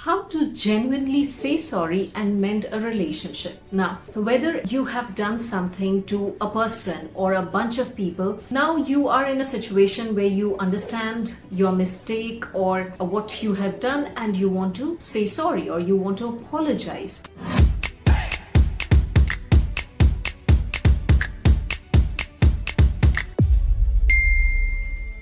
How to genuinely say sorry and mend a relationship. Now, whether you have done something to a person or a bunch of people, now you are in a situation where you understand your mistake or what you have done and you want to say sorry or you want to apologize.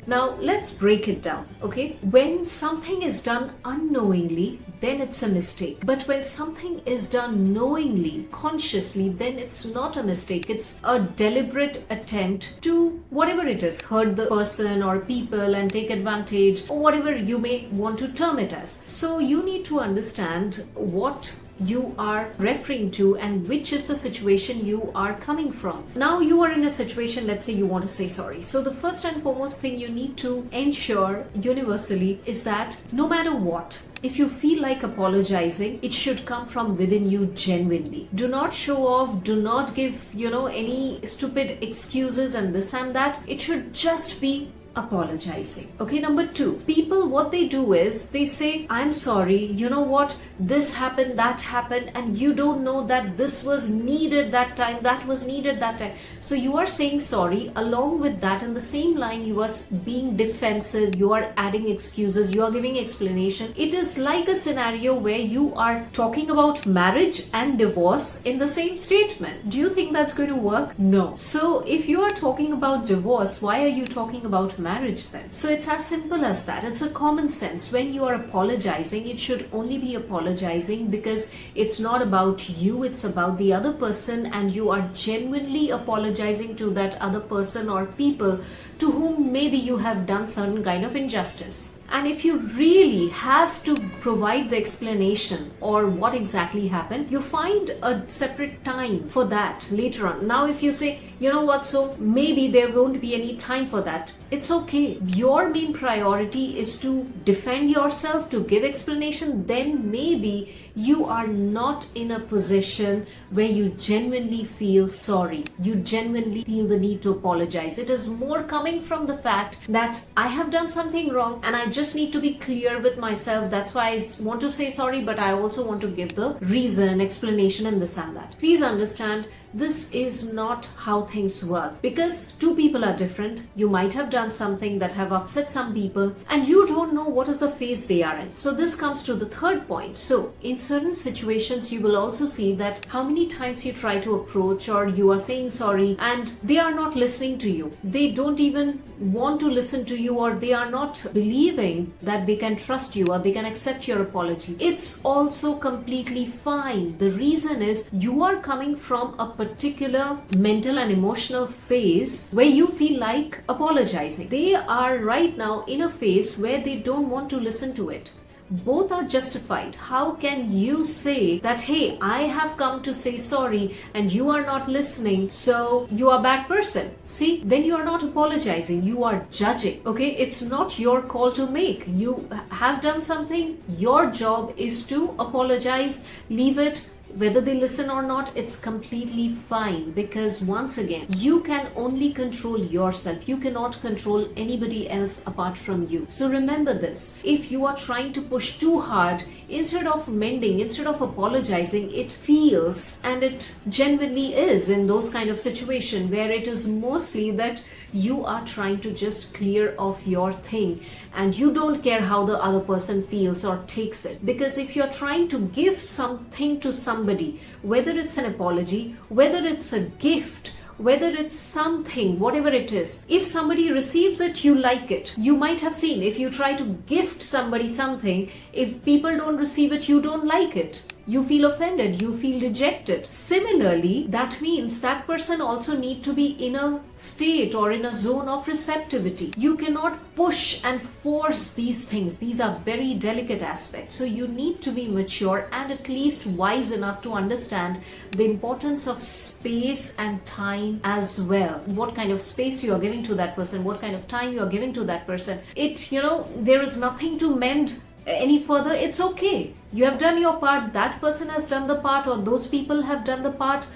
Now, let's break it down, okay? When something is done unknowingly, then it's a mistake. But when something is done knowingly, consciously, then it's not a mistake. It's a deliberate attempt to, whatever it is, hurt the person or people and take advantage, or whatever you may want to term it as. So you need to understand what you are referring to and which is the situation you are coming from. Now you are in a situation, let's say you want to say sorry. So the first and foremost thing you need to ensure universally is that no matter what, if you feel like apologizing, it should come from within you genuinely. Do not show off, do not give, any stupid excuses and this and that. It should just be apologizing. Okay, number two, people, what they do is they say, I'm sorry, you know what, this happened, that happened, and you don't know that this was needed that time, that was needed that time. So you are saying sorry. Along with that, in the same line, you are being defensive, you are adding excuses, you are giving explanation. It is like a scenario where you are talking about marriage and divorce in the same statement. Do you think that's going to work? No. So if you are talking about divorce, why are you talking about marriage then? So it's as simple as that. It's a common sense. When you are apologizing, it should only be apologizing because it's not about you, it's about the other person, and you are genuinely apologizing to that other person or people to whom maybe you have done certain kind of injustice. And if you really have to provide the explanation or what exactly happened, you find a separate time for that later on. Now, if you say, you know what, so maybe there won't be any time for that, it's okay. Your main priority is to defend yourself, to give explanation, then maybe you are not in a position where you genuinely feel sorry. You genuinely feel the need to apologize. It is more coming from the fact that I have done something wrong and I just need to be clear with myself. That's why I want to say sorry, but I also want to give the reason, explanation, and this and that. Please understand, this is not how things work, because two people are different. You might have done something that have upset some people and you don't know what is the phase they are in. So this comes to the third point. So in certain situations, you will also see that how many times you try to approach or you are saying sorry and they are not listening to you. They don't even want to listen to you, or they are not believing that they can trust you or they can accept your apology. It's also completely fine. The reason is you are coming from a particular mental and emotional phase where you feel like apologizing. They are right now in a phase where they don't want to listen to it. Both are justified. How can you say that, hey, I have come to say sorry and you are not listening, so you are a bad person? See, then you are not apologizing, you are judging. Okay, it's not your call to make. You have done something, your job is to apologize, leave it. Whether they listen or not, it's completely fine, because once again, you can only control yourself. You cannot control anybody else apart from you. So remember this. If you are trying to push too hard, instead of mending, instead of apologizing, it feels, and it genuinely is in those kind of situation where it is mostly that you are trying to just clear off your thing and you don't care how the other person feels or takes it. Because if you're trying to give something to somebody, whether it's an apology, whether it's a gift, whether it's something, whatever it is, if somebody receives it, you like it. You might have seen, if you try to gift somebody something, if people don't receive it, you don't like it. You feel offended, you feel rejected. Similarly, that means that person also need to be in a state or in a zone of receptivity. You cannot push and force these things. These are very delicate aspects. So you need to be mature and at least wise enough to understand the importance of space and time as well. What kind of space you are giving to that person, what kind of time you are giving to that person. There is nothing to mend any further. It's okay. You have done your part, that person has done the part, or those people have done the part.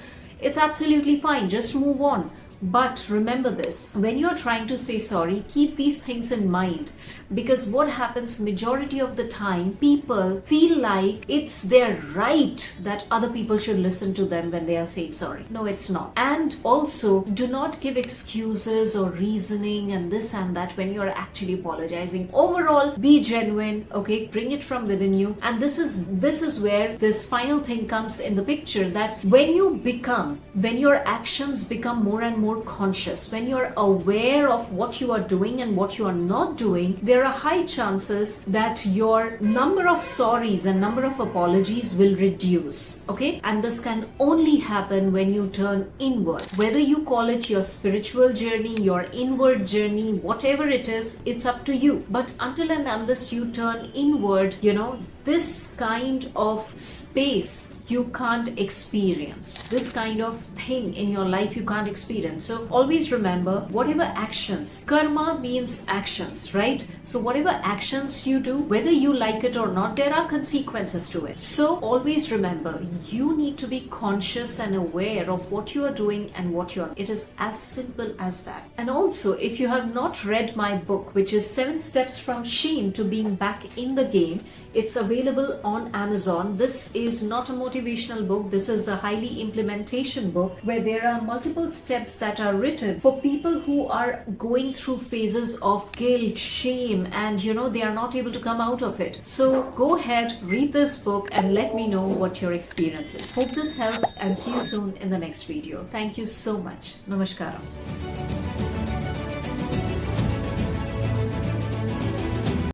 It's absolutely fine. Just move on. But remember this, when you're trying to say sorry, keep these things in mind, because what happens majority of the time, people feel like it's their right that other people should listen to them when they are saying sorry. No, it's not. And also, do not give excuses or reasoning and this and that when you're actually apologizing. Overall, be genuine, okay? Bring it from within you. And this is where this final thing comes in the picture, that when your actions become more and more conscious, when you're aware of what you are doing and what you are not doing, there are high chances that your number of sorries and number of apologies will reduce, okay? And this can only happen when you turn inward. Whether you call it your spiritual journey, your inward journey, whatever it is, it's up to you. But until and unless you turn inward, this kind of space you can't experience. This kind of thing in your life you can't experience. So always remember, whatever actions, karma means actions, right? So whatever actions you do, whether you like it or not, there are consequences to it. So always remember, you need to be conscious and aware of what you are doing and what you are. It is as simple as that. And also, if you have not read my book, which is 7 Steps from Shame to Being Back in the Game, it's available on Amazon. This is not a motivational book. This is a highly implementation book where there are multiple steps that are written for people who are going through phases of guilt, shame, and they are not able to come out of it. So go ahead, read this book and let me know what your experience is. Hope this helps and see you soon in the next video. Thank you so much. Namaskaram.